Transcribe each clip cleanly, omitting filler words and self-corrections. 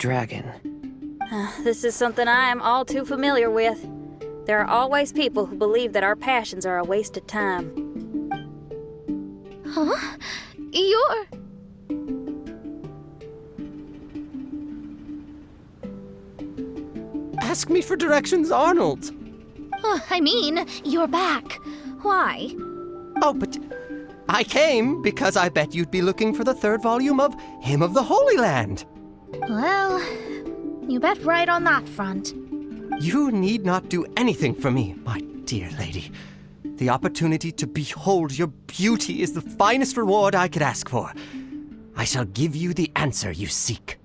dragon. This is something I am all too familiar with. There are always people who believe that our passions are a waste of time. Huh? You're... Ask me for directions, Arnold. I mean, you're back. Why? Oh, but I came because I bet you'd be looking for the third volume of Hymn of the Holy Land. Well, you bet right on that front. You need not do anything for me, my dear lady. The opportunity to behold your beauty is the finest reward I could ask for. I shall give you the answer you seek.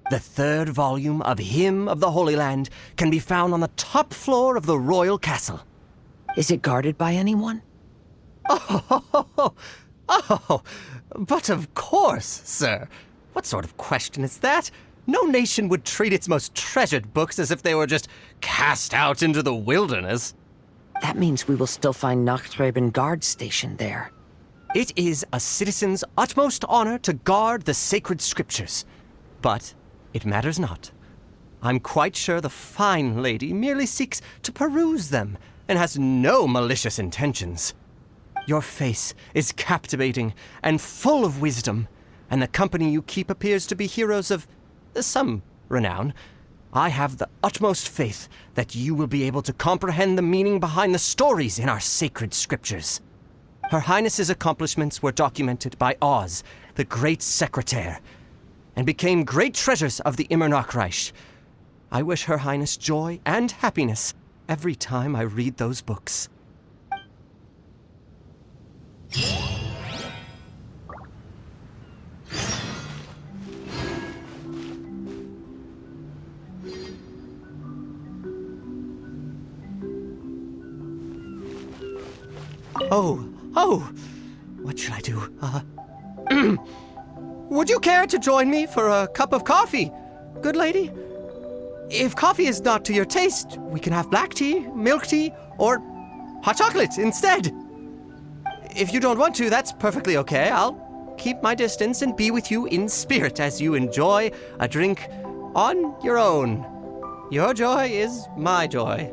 The third volume of Hymn of the Holy Land can be found on the top floor of the royal castle. Is it guarded by anyone? Oh, but of course, sir. What sort of question is that? No nation would treat its most treasured books as if they were just cast out into the wilderness. That means we will still find Nachthreben guard stationed there. It is a citizen's utmost honor to guard the sacred scriptures. But it matters not. I'm quite sure the fine lady merely seeks to peruse them and has no malicious intentions. Your face is captivating and full of wisdom, and the company you keep appears to be heroes of some renown. I have the utmost faith that you will be able to comprehend the meaning behind the stories in our sacred scriptures. Her Highness's accomplishments were documented by Oz, the great secretaire, and became great treasures of the Immernachtreich. I wish Her Highness joy and happiness every time I read those books. Oh, what should I do? Would you care to join me for a cup of coffee, good lady? If coffee is not to your taste, we can have black tea, milk tea, or hot chocolate instead. If you don't want to, that's perfectly okay. I'll keep my distance and be with you in spirit as you enjoy a drink on your own. Your joy is my joy.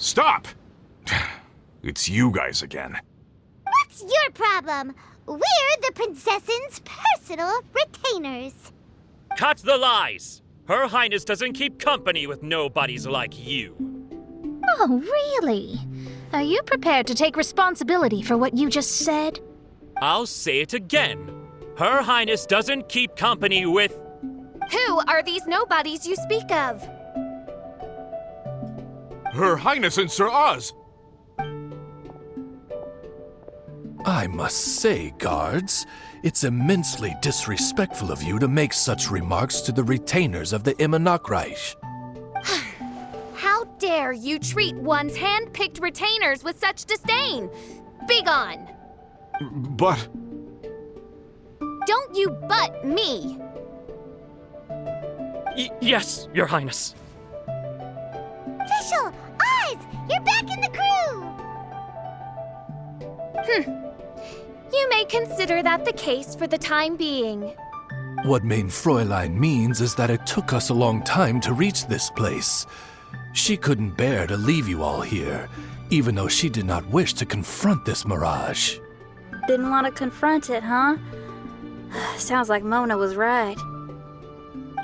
Stop! It's you guys again. What's your problem? We're the princess's personal retainers. Cut the lies! Her Highness doesn't keep company with nobodies like you. Oh, really? Are you prepared to take responsibility for what you just said? I'll say it again. Her Highness doesn't keep company with... Who are these nobodies you speak of? Her Highness and Sir Oz! I must say, guards, it's immensely disrespectful of you to make such remarks to the retainers of the Immonokreich. How dare you treat one's hand-picked retainers with such disdain? Begone! But... Don't you butt me! Yes, Your Highness. Official! Oz! You're back in the crew! You may consider that the case for the time being. What mein Fräulein means is that it took us a long time to reach this place. She couldn't bear to leave you all here, even though she did not wish to confront this mirage. Didn't want to confront it, huh? Sounds like Mona was right.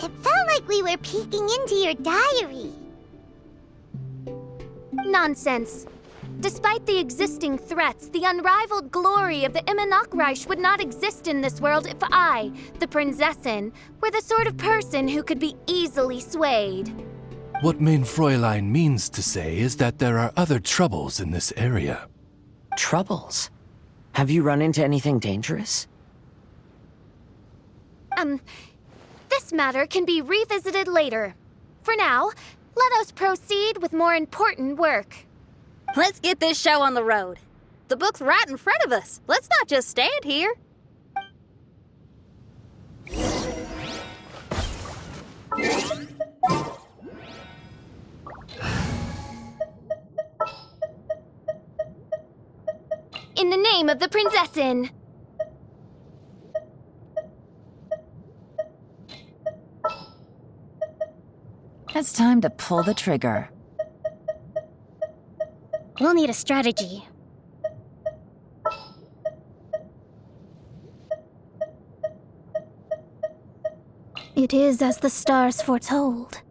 It felt like we were peeking into your diary. Nonsense. Despite the existing threats, the unrivaled glory of the Immonokreich would not exist in this world if I, the Prinzessin, were the sort of person who could be easily swayed. What mein Fräulein means to say is that there are other troubles in this area. Troubles? Have you run into anything dangerous? This matter can be revisited later. For now, let us proceed with more important work. Let's get this show on the road. The book's right in front of us. Let's not just stand here. In the name of the Prinzessin! It's time to pull the trigger. We'll need a strategy. It is as the stars foretold.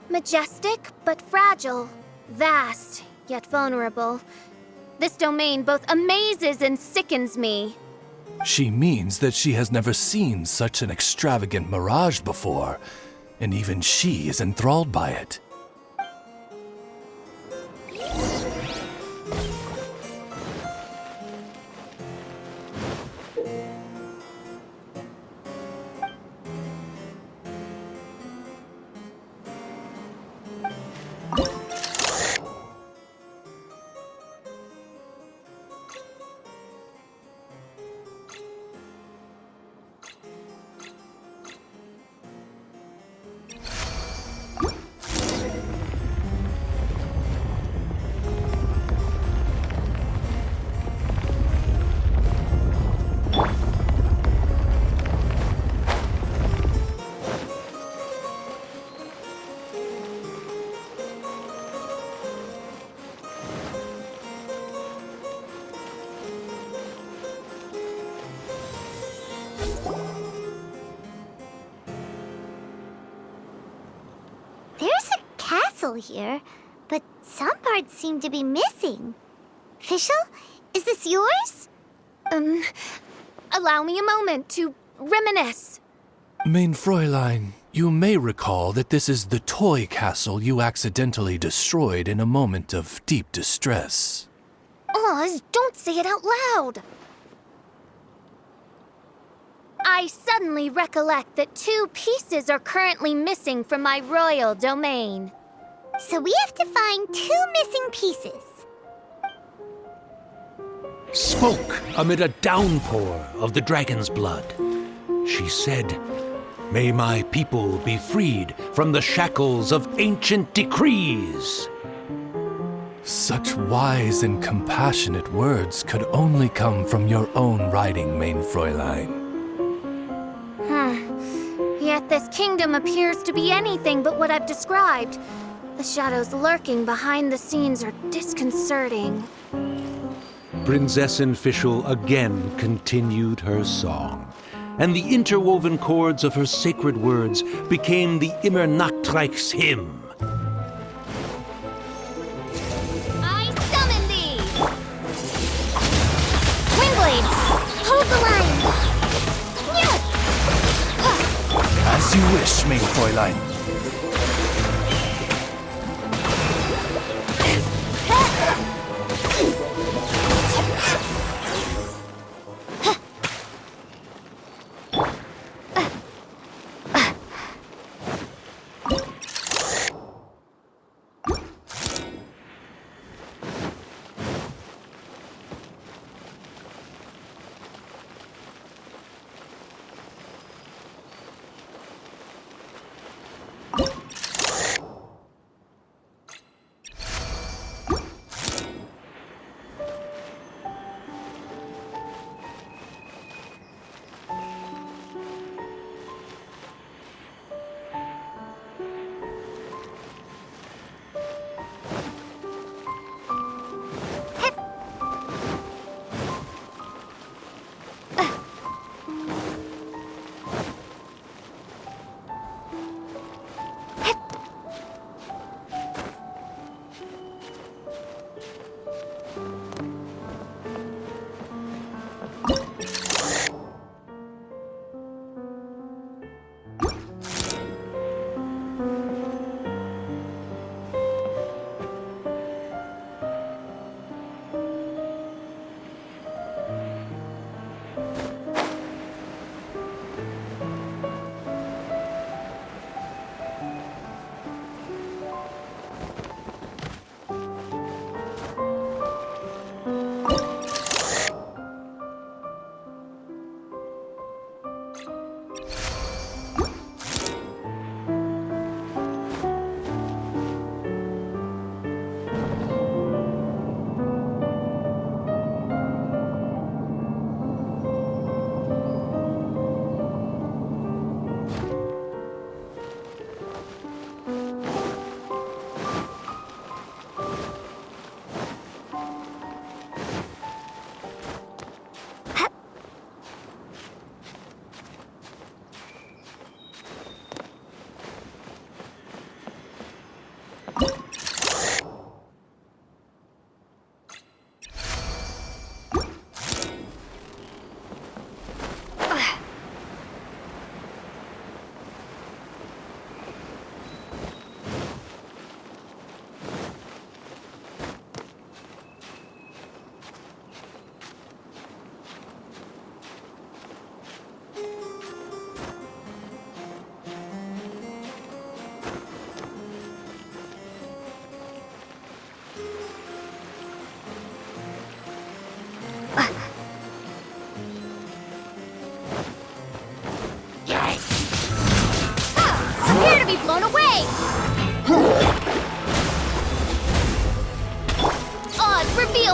Majestic, but fragile. Vast, yet vulnerable. This domain both amazes and sickens me. She means that she has never seen such an extravagant mirage before, and even she is enthralled by it. There's a castle here, but some parts seem to be missing. Fischl, is this yours? Allow me a moment to reminisce. Mein Fräulein, you may recall that this is the toy castle you accidentally destroyed in a moment of deep distress. Oz, don't say it out loud. I suddenly recollect that 2 pieces are currently missing from my royal domain. So we have to find 2 missing pieces. Spoke amid a downpour of the dragon's blood. She said, "May my people be freed from the shackles of ancient decrees." Such wise and compassionate words could only come from your own writing, Mein Fräulein. Yet this kingdom appears to be anything but what I've described. The shadows lurking behind the scenes are disconcerting. Prinzessin Fischl again continued her song, and the interwoven chords of her sacred words became the Immer Nachtreich's hymn. I summon thee! Windblade, hold the line! As you wish, Mein Fräulein.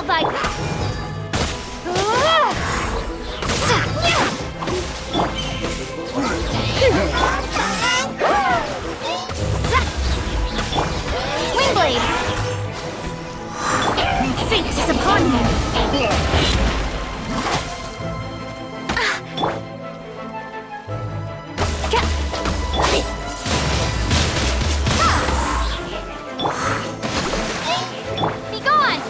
feel thy... Windblade! Fate is upon you! Be gone!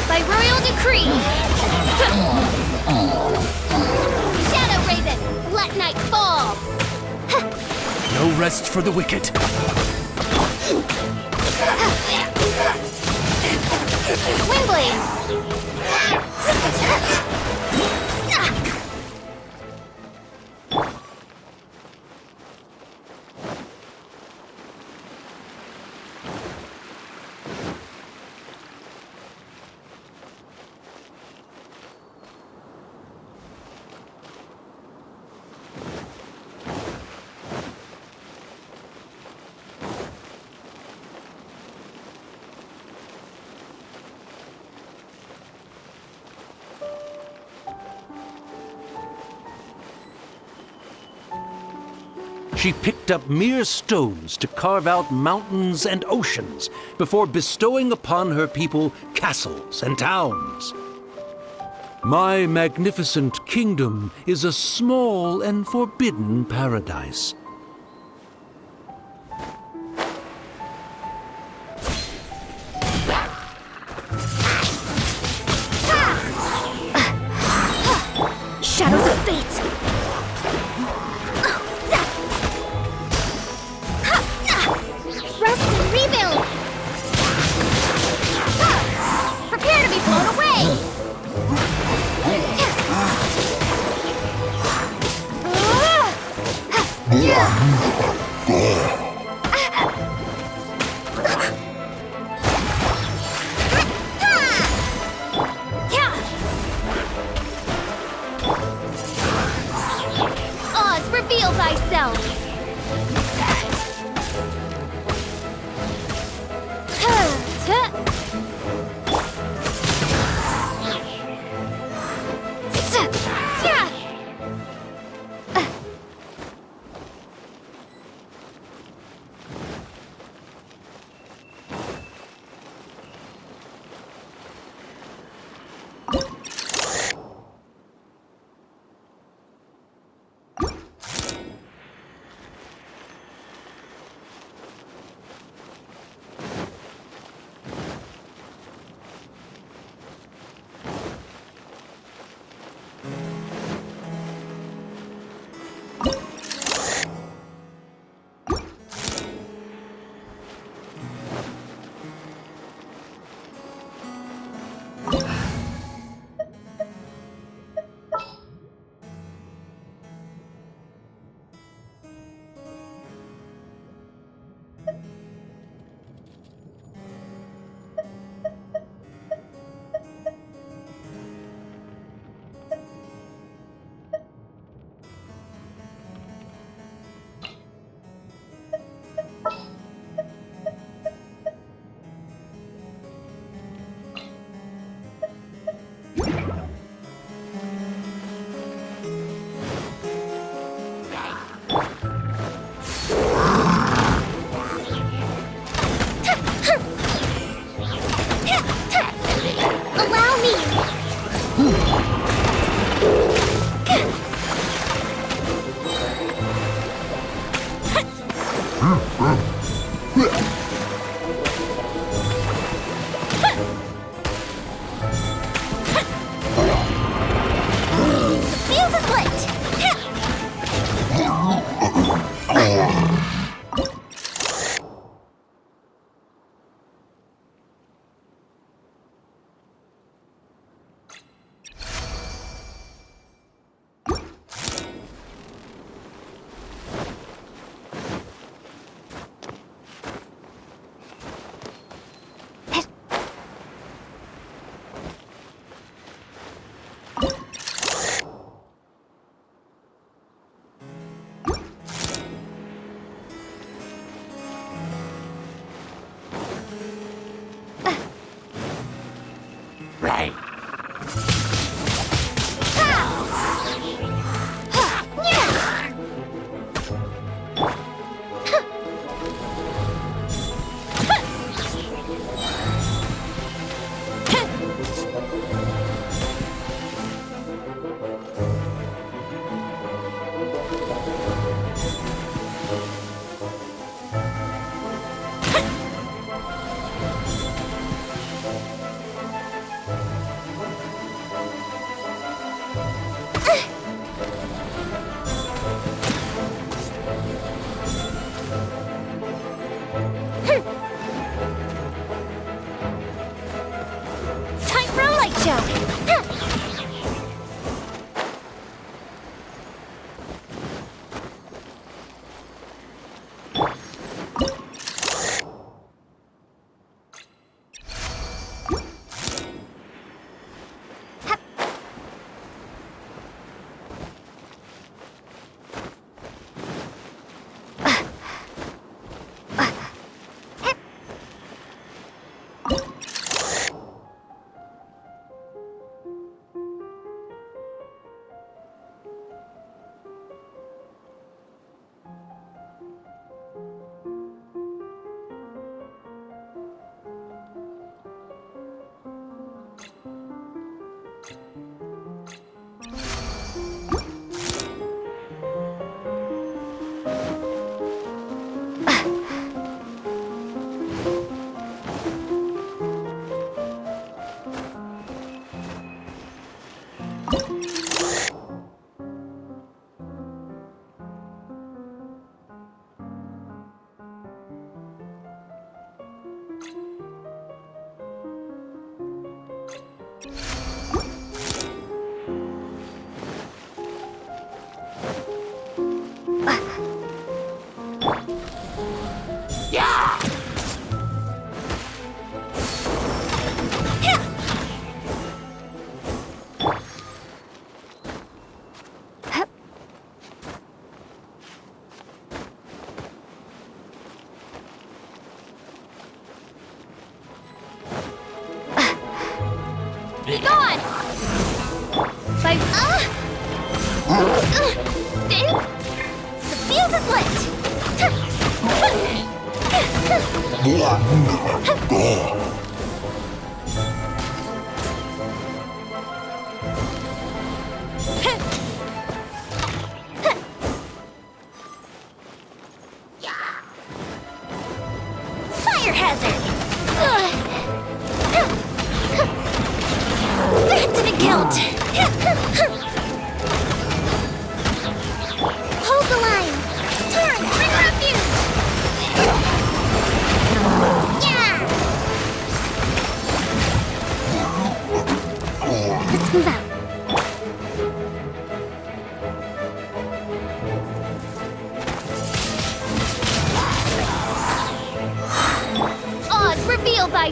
By royal decree! Shadow Raven, let night fall! No rest for the wicked. Windblade! She picked up mere stones to carve out mountains and oceans before bestowing upon her people castles and towns. My magnificent kingdom is a small and forbidden paradise. Shadows of fate! Rest and rebuild! Prepare to be blown away! Yeah! Time for a light show! Be gone! By... The fuse is lit! Fire hazard! That didn't count! Hold the line! Turn! Bring refuge! Yeah! Let's move out. Oz revealed by...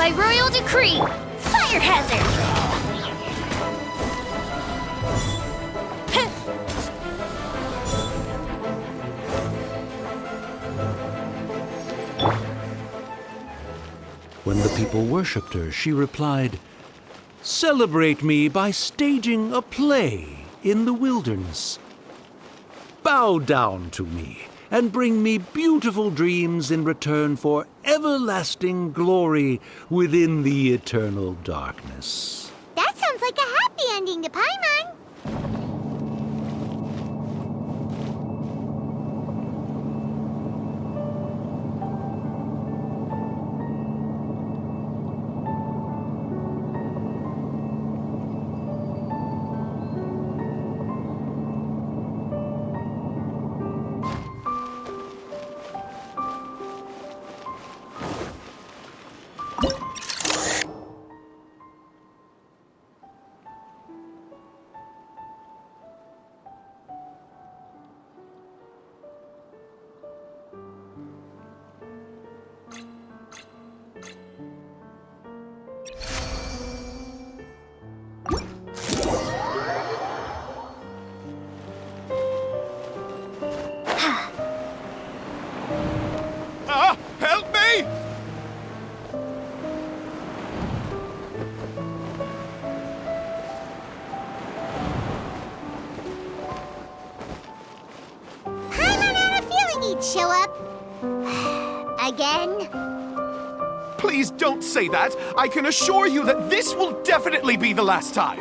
By royal decree, fire hazard! When the people worshipped her, she replied, "Celebrate me by staging a play in the wilderness. Bow down to me and bring me beautiful dreams in return for everlasting glory within the eternal darkness." That sounds like a happy ending to Paimon. Help me! Paimon had a feeling he'd show up. Again? Please don't say that. I can assure you that this will definitely be the last time.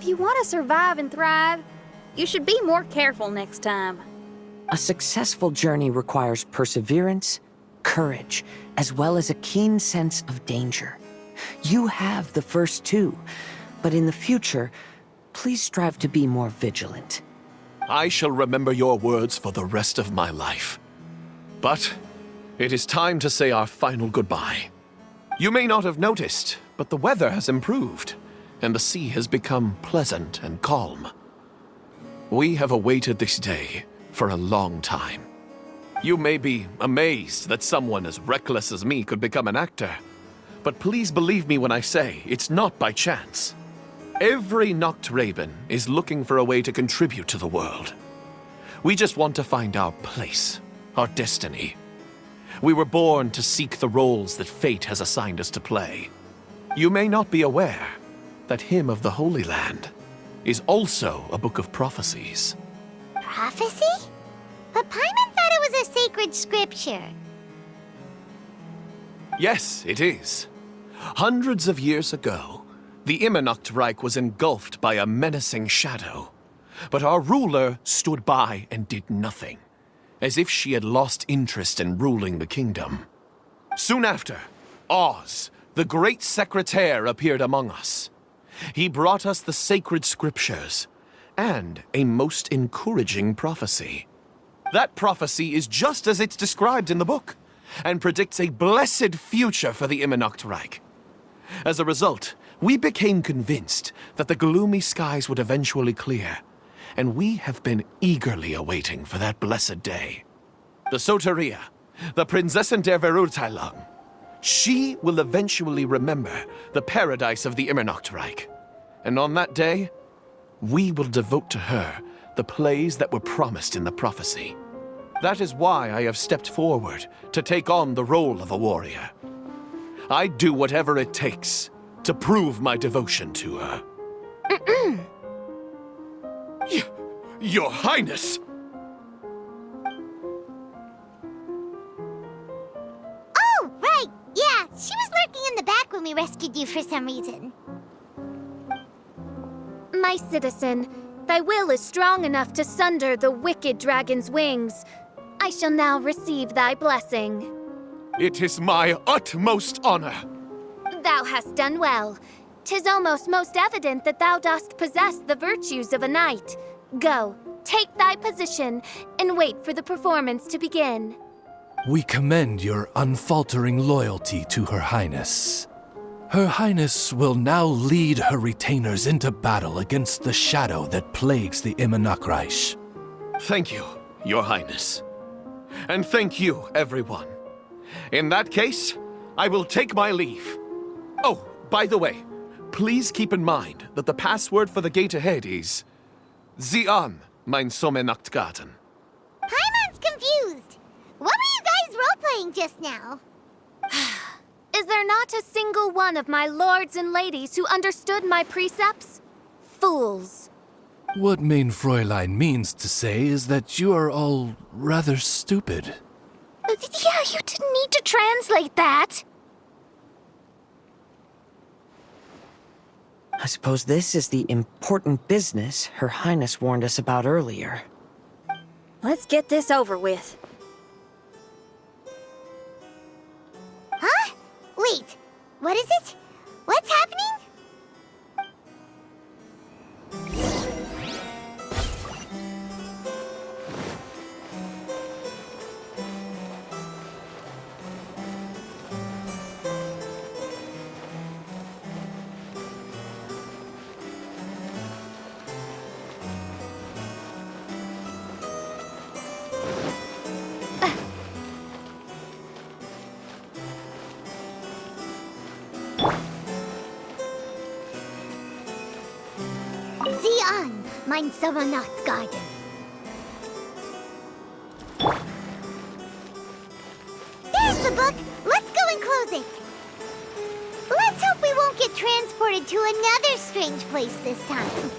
If you want to survive and thrive, you should be more careful next time. A successful journey requires perseverance, courage, as well as a keen sense of danger. You have the first two, but in the future, please strive to be more vigilant. I shall remember your words for the rest of my life. But it is time to say our final goodbye. You may not have noticed, but the weather has improved, and the sea has become pleasant and calm. We have awaited this day for a long time. You may be amazed that someone as reckless as me could become an actor, but please believe me when I say it's not by chance. Every Nachtraben is looking for a way to contribute to the world. We just want to find our place, our destiny. We were born to seek the roles that fate has assigned us to play. You may not be aware that Hymn of the Holy Land is also a book of prophecies. Prophecy? But Paimon thought it was a sacred scripture. Yes, it is. Hundreds of years ago, the Immernachtreich was engulfed by a menacing shadow. But our ruler stood by and did nothing, as if she had lost interest in ruling the kingdom. Soon after, Oz, the great secretaire, appeared among us. He brought us the sacred scriptures and a most encouraging prophecy. That prophecy is just as it's described in the book, and predicts a blessed future for the Immernachtreich. As a result, we became convinced that the gloomy skies would eventually clear, and we have been eagerly awaiting for that blessed day. The Soteria, the Prinzessin der Verurteilung, she will eventually remember the paradise of the Immernachtreich, and on that day, we will devote to her the plays that were promised in the prophecy. That is why I have stepped forward to take on the role of a warrior. I'd do whatever it takes to prove my devotion to her. Your Highness! Oh, right! Yeah, she was lurking in the back when we rescued you for some reason. My citizen, thy will is strong enough to sunder the wicked dragon's wings. I shall now receive thy blessing. It is my utmost honor. Thou hast done well. 'Tis almost most evident that thou dost possess the virtues of a knight. Go, take thy position, and wait for the performance to begin. We commend your unfaltering loyalty to Her Highness. Her Highness will now lead her retainers into battle against the shadow that plagues the Immernachtreich. Thank you, Your Highness. And thank you, everyone. In that case, I will take my leave. Oh, by the way, please keep in mind that the password for the gate ahead is Sie an, mein Sommernachtgarten. Paimon's confused. What were you guys role-playing just now? Is there not a single one of my lords and ladies who understood my precepts? Fools. What Mein Fräulein means to say is that you are all rather stupid. Yeah, you didn't need to translate that. I suppose this is the important business Her Highness warned us about earlier. Let's get this over with. Huh? Wait, what is it? What's happening? Sie an, mein Sommernachtgarten. There's the book. Let's go and close it. Let's hope we won't get transported to another strange place this time.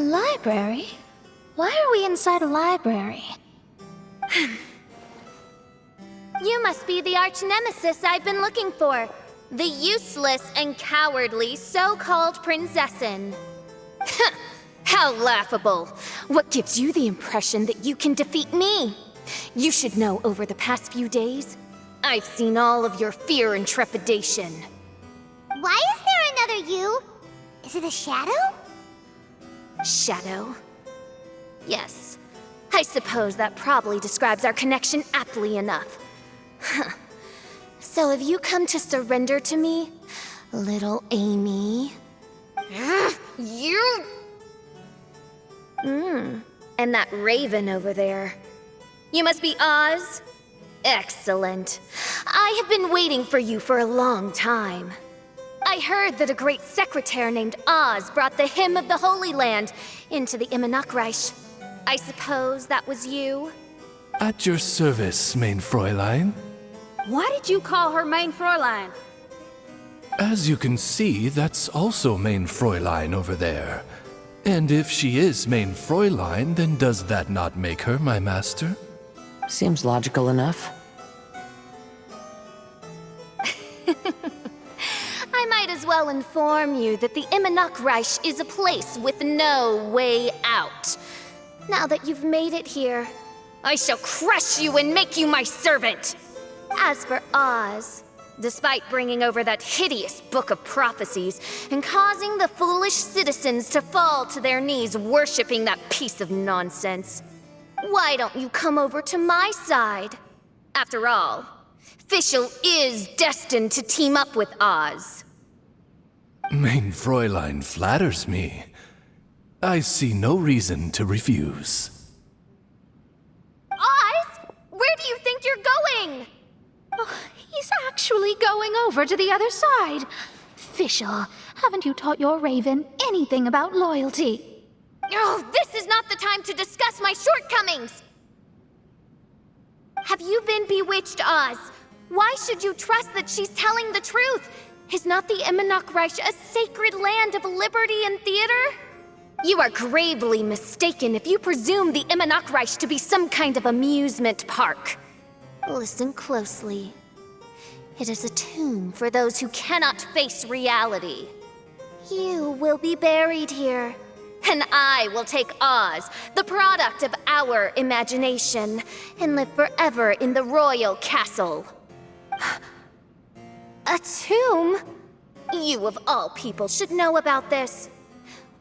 Library? Why are we inside a library? You must be the arch nemesis I've been looking for. The useless and cowardly so-called Prinzessin. How laughable. What gives you the impression that you can defeat me? You should know over the past few days, I've seen all of your fear and trepidation. Why is there another you? Is it a shadow? Shadow? Yes. I suppose that probably describes our connection aptly enough. So have you come to surrender to me, little Amy? You... And that raven over there. You must be Oz? Excellent. I have been waiting for you for a long time. I heard that a great secretary named Oz brought the Hymn of the Holy Land into the Immernachtreich. I suppose that was you? At your service, mein Fräulein. Why did you call her Mein Fräulein? As you can see, that's also mein Fräulein over there. And if she is mein Fräulein, then does that not make her my master? Seems logical enough. I might as well inform you that the Immernachtreich is a place with no way out. Now that you've made it here, I shall crush you and make you my servant! As for Oz, despite bringing over that hideous book of prophecies and causing the foolish citizens to fall to their knees worshipping that piece of nonsense, why don't you come over to my side? After all, Fischl is destined to team up with Oz. Mein Fräulein flatters me. I see no reason to refuse. Oz? Where do you think you're going? Oh, he's actually going over to the other side. Fischl, haven't you taught your raven anything about loyalty? Oh, this is not the time to discuss my shortcomings! Have you been bewitched, Oz? Why should you trust that she's telling the truth? Is not the Immernachtreich a sacred land of liberty and theater? You are gravely mistaken if you presume the Immernachtreich to be some kind of amusement park. Listen closely. It is a tomb for those who cannot face reality. You will be buried here, and I will take Oz, the product of our imagination, and live forever in the royal castle. A tomb? You of all people should know about this.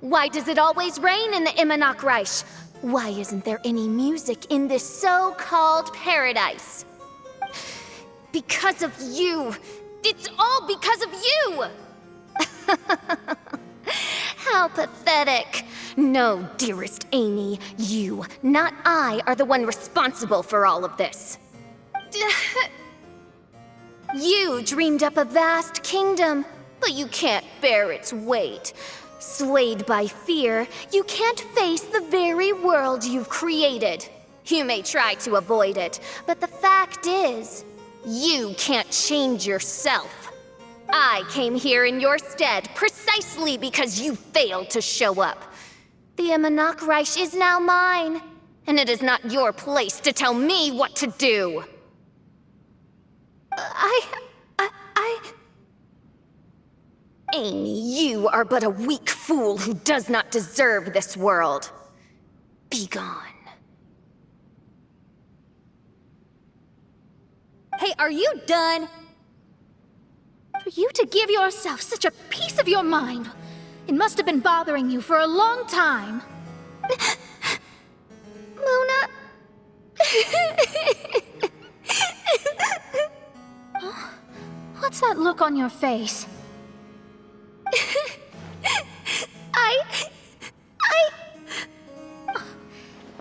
Why does it always rain in the Immernachtreich? Why isn't there any music in this so-called paradise? Because of you. It's all because of you! How pathetic. No, dearest Amy, you, not I, are the one responsible for all of this. You dreamed up a vast kingdom, but you can't bear its weight. Swayed by fear, you can't face the very world you've created. You may try to avoid it, but the fact is, you can't change yourself. I came here in your stead precisely because you failed to show up. The Immernachtreich is now mine, and it is not your place to tell me what to do. Amy, you are but a weak fool who does not deserve this world. Be gone. Hey, are you done? For you to give yourself such a piece of your mind, it must have been bothering you for a long time. Luna. What's that look on your face?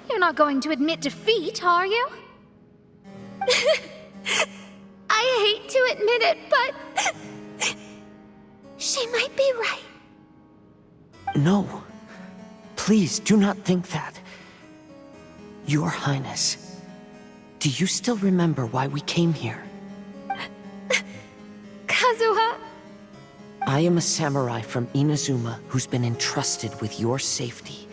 You're not going to admit defeat, are you? I hate to admit it, but she might be right. No. Please do not think that. Your Highness, do you still remember why we came here? Kazuha. I am a samurai from Inazuma who's been entrusted with your safety.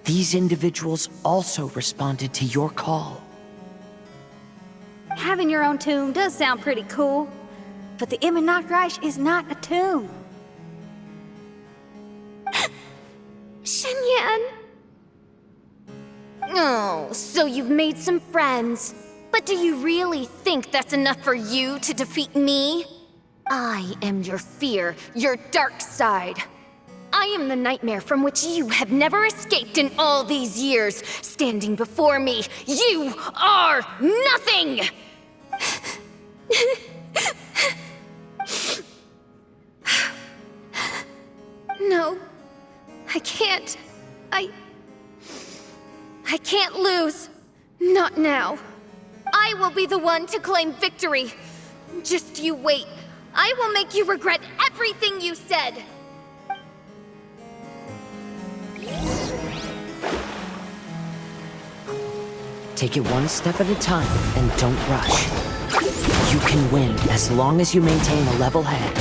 these individuals also responded to your call. Having your own tomb does sound pretty cool, but the Immernachtreich is not a tomb. Shenyan! Oh, so you've made some friends. But do you really think that's enough for you to defeat me? I am your fear, your dark side. I am the nightmare from which you have never escaped in all these years. Standing before me, you are nothing! No, I can't. I can't lose. Not now. I will be the one to claim victory. Just you wait. I will make you regret everything you said. Take it one step at a time and don't rush. You can win as long as you maintain a level head.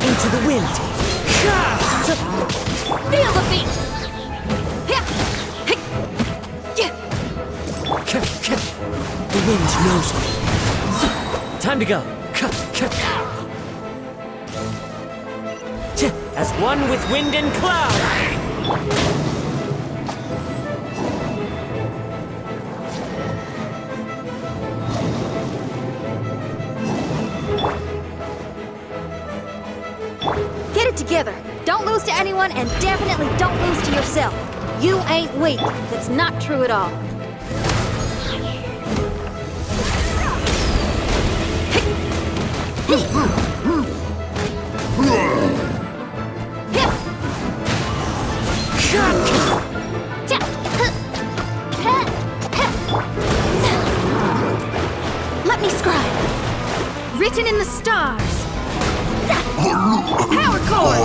Into the wind. Feel the beat. The wind knows me. Time to go. As one with wind and cloud. Get it together. Don't lose to anyone, and definitely don't lose to yourself. You ain't weak. That's not true at all. Let me scribe. Written in the stars. Power chord.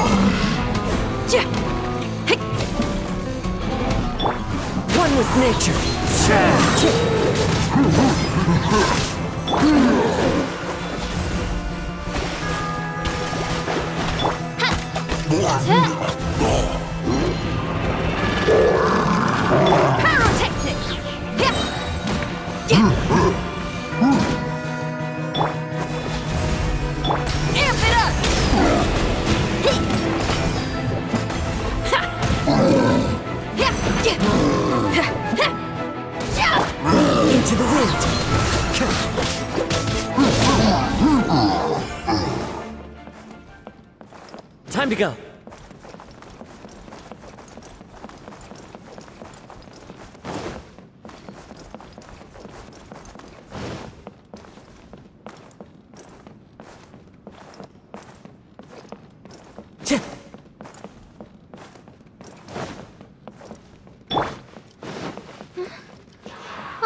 One with nature. Pyrotechnics. Amp it up. Into the wind. Time to go.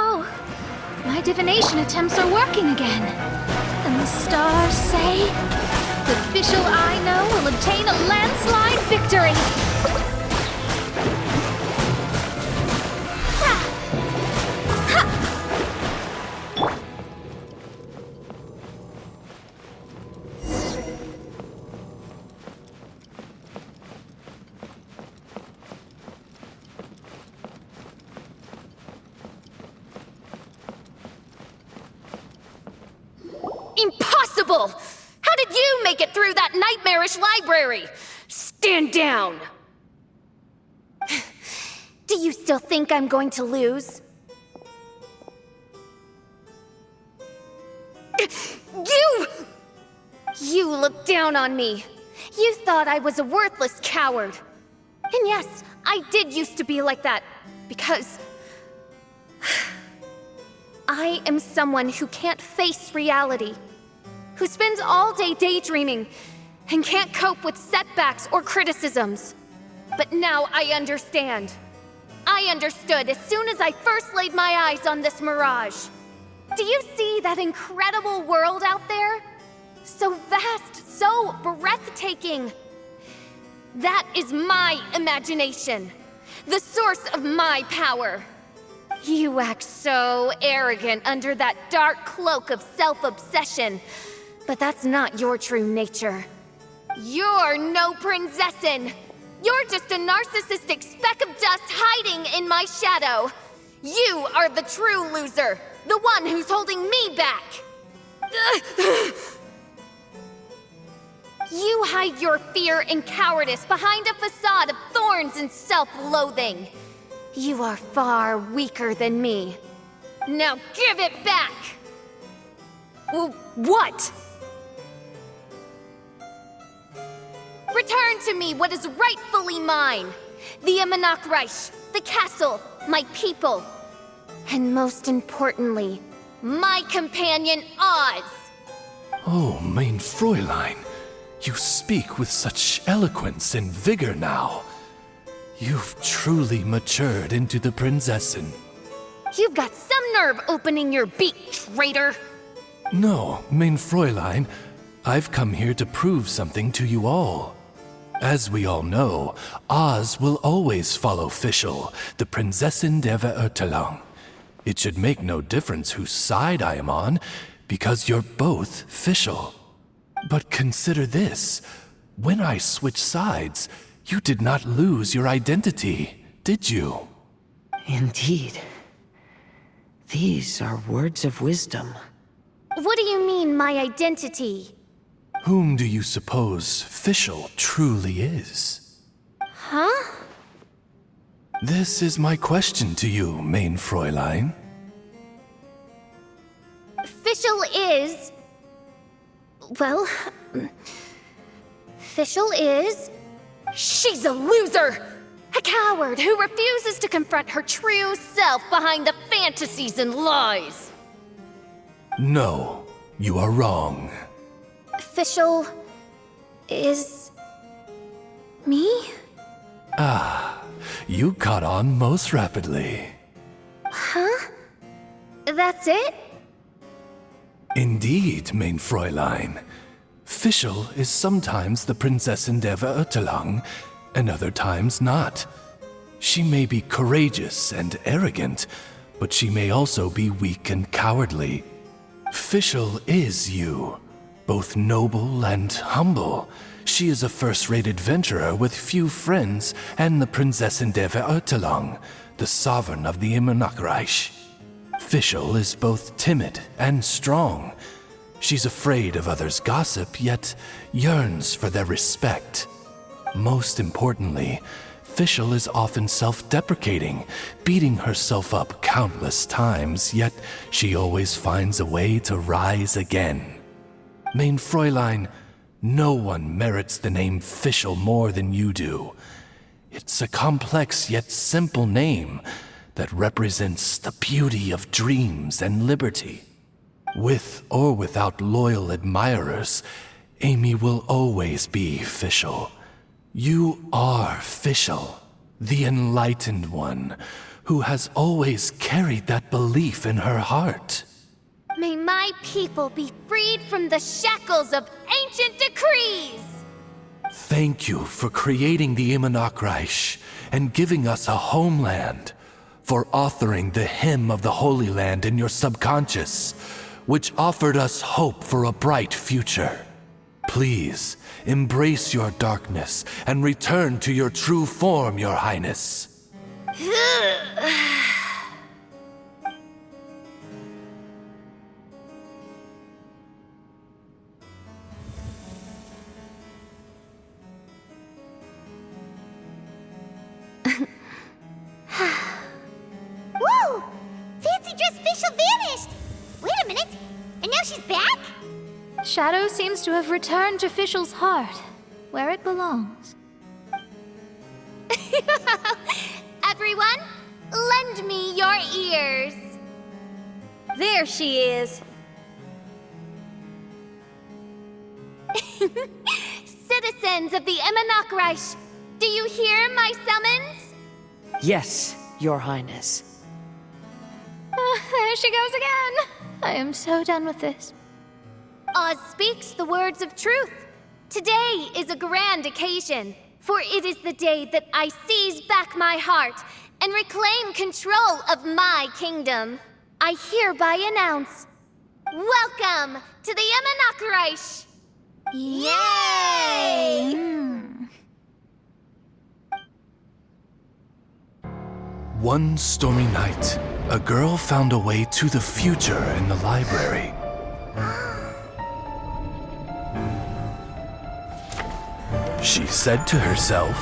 Oh, my divination attempts are working again. And the stars say the official I know will obtain a landslide victory. Impossible! How did you make it through that nightmarish library? Stand down! Do you still think I'm going to lose? You looked down on me. You thought I was a worthless coward. And yes, I did used to be like that, because I am someone who can't face reality, who spends all day daydreaming, and can't cope with setbacks or criticisms. But now I understand. I understood as soon as I first laid my eyes on this mirage. Do you see that incredible world out there? So vast, so breathtaking. That is my imagination, the source of my power. You act so arrogant under that dark cloak of self-obsession, but that's not your true nature. You're no princessin. You're just a narcissistic speck of dust hiding in my shadow. You are the true loser, the one who's holding me back. You hide your fear and cowardice behind a facade of thorns and self-loathing. You are far weaker than me. Now give it back! What? Return to me what is rightfully mine. The Mirage, the castle, my people. And most importantly, my companion Oz. Oh, mein Fräulein, you speak with such eloquence and vigor now. You've truly matured into the Prinzessin. You've got some nerve opening your beak, traitor! No, mein Fräulein, I've come here to prove something to you all. As we all know, Oz will always follow Fischl, the Prinzessin der Verurteilung. It should make no difference whose side I am on, because you're both Fischl. But consider this. When I switched sides, you did not lose your identity, did you? Indeed. These are words of wisdom. What do you mean, my identity? Whom do you suppose Fischl truly is? Huh? This is my question to you, mein Fräulein. Fischl is... Well... Fischl is... She's a loser! A coward who refuses to confront her true self behind the fantasies and lies! No, you are wrong. Fischl... is... me? Ah, you caught on most rapidly. Huh? That's it? Indeed, mein Fräulein. Fischl is sometimes the Prinzessin der Verurteilung, and other times not. She may be courageous and arrogant, but she may also be weak and cowardly. Fischl is you, both noble and humble. She is a first-rate adventurer with few friends and the Prinzessin der Verurteilung, the sovereign of the Mirage. Fischl is both timid and strong. She's afraid of others' gossip, yet yearns for their respect. Most importantly, Fischl is often self-deprecating, beating herself up countless times, yet she always finds a way to rise again. Mein Fräulein, no one merits the name Fischl more than you do. It's a complex yet simple name that represents the beauty of dreams and liberty. With or without loyal admirers, Amy will always be Fischl. You are Fischl, the enlightened one, who has always carried that belief in her heart. May my people be freed from the shackles of ancient decrees! Thank you for creating the Mirage and giving us a homeland, for authoring the hymn of the Holy Land in your subconscious, which offered us hope for a bright future. Please, embrace your darkness and return to your true form, Your Highness. Whoa! Fancy dress Fischl vanished! Wait a minute, and now she's back? Shadow seems to have returned to Fischl's heart, where it belongs. Everyone, lend me your ears. There she is. citizens of the Immonok, do you hear my summons? Yes, Your Highness. There she goes again. I am so done with this. Oz speaks the words of truth. Today is a grand occasion, for it is the day that I seize back my heart and reclaim control of my kingdom. I hereby announce, welcome to the Immonok! Yay! One stormy night, a girl found a way to the future in the library. She said to herself,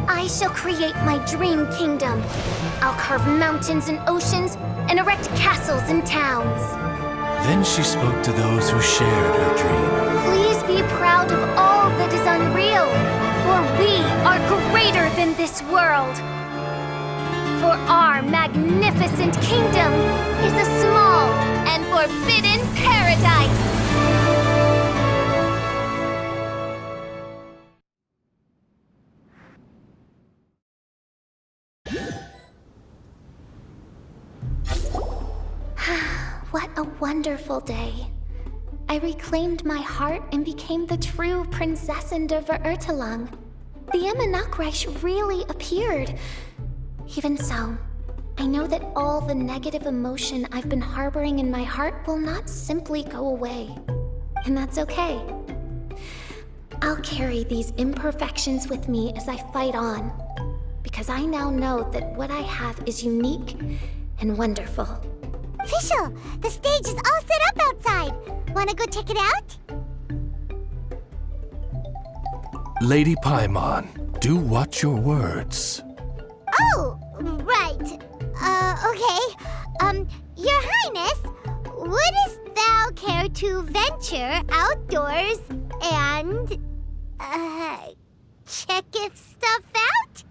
I shall create my dream kingdom. I'll carve mountains and oceans and erect castles and towns. Then she spoke to those who shared her dream. Please be proud of all that is unreal, for we are greater than this world. For our magnificent kingdom is a small and forbidden paradise. What a wonderful day. I reclaimed my heart and became the true Prinzessin der Verurteilung. The Immonok really appeared. Even so, I know that all the negative emotion I've been harboring in my heart will not simply go away. And that's okay. I'll carry imperfections imperfections with me as I fight on, because I now know that what I have is unique and wonderful. Fischl, the stage is all set up outside. Wanna go check it out? Lady Paimon, do watch your words. Oh, right. Okay. Your Highness, wouldst thou care to venture outdoors and, check if stuff out?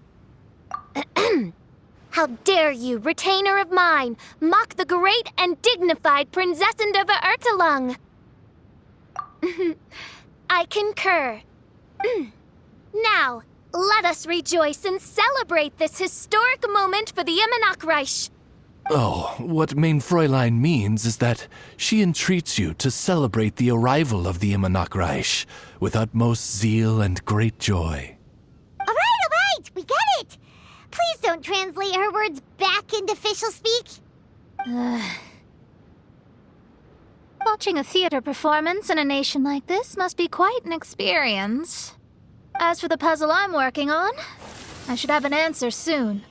How dare you, retainer of mine, mock the great and dignified Prinzessin der Verurteilung? I concur. Now, let us rejoice and celebrate this historic moment for the Immonok. Oh, what Mein Fräulein means is that she entreats you to celebrate the arrival of the Immonok with utmost zeal and great joy. All right, we get it. Please don't translate her words back into Fischl speak. Watching a theater performance in a nation like this must be quite an experience. As for the puzzle I'm working on, I should have an answer soon.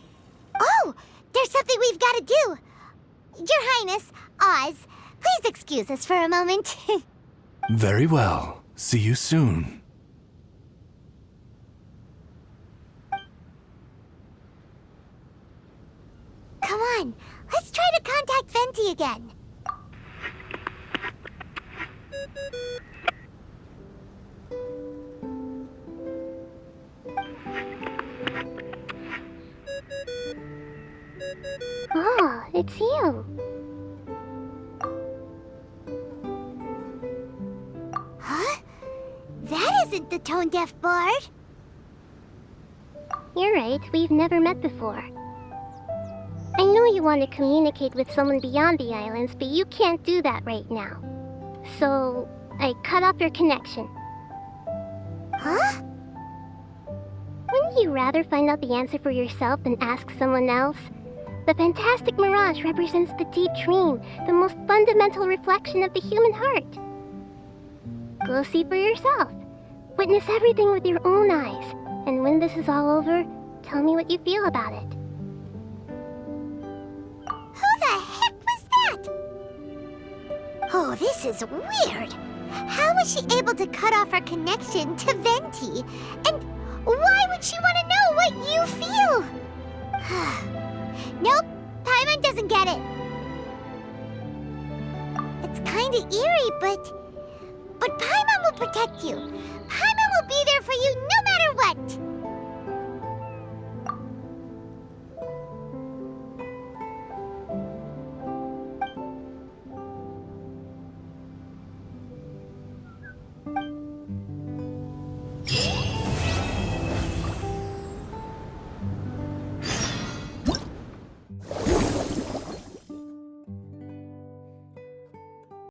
Oh, there's something we've got to do. Your Highness, Oz, please excuse us for a moment. Very well. See you soon. Come on, let's try to contact Venti again. Oh, it's you. Huh? That isn't the tone-deaf bard. You're right, we've never met before. I know you want to communicate with someone beyond the islands, but you can't do that right now. So, I cut off your connection. Huh? Wouldn't you rather find out the answer for yourself than ask someone else? The fantastic mirage represents the deep dream, the most fundamental reflection of the human heart. Go see for yourself. Witness everything with your own eyes. And when this is all over, tell me what you feel about it. Who the heck was that? Oh, this is weird. How was she able to cut off her connection to Venti? And why would she want to know what you feel? Nope, Paimon doesn't get it. It's kinda eerie, but Paimon will protect you. Paimon will be there for you no matter what.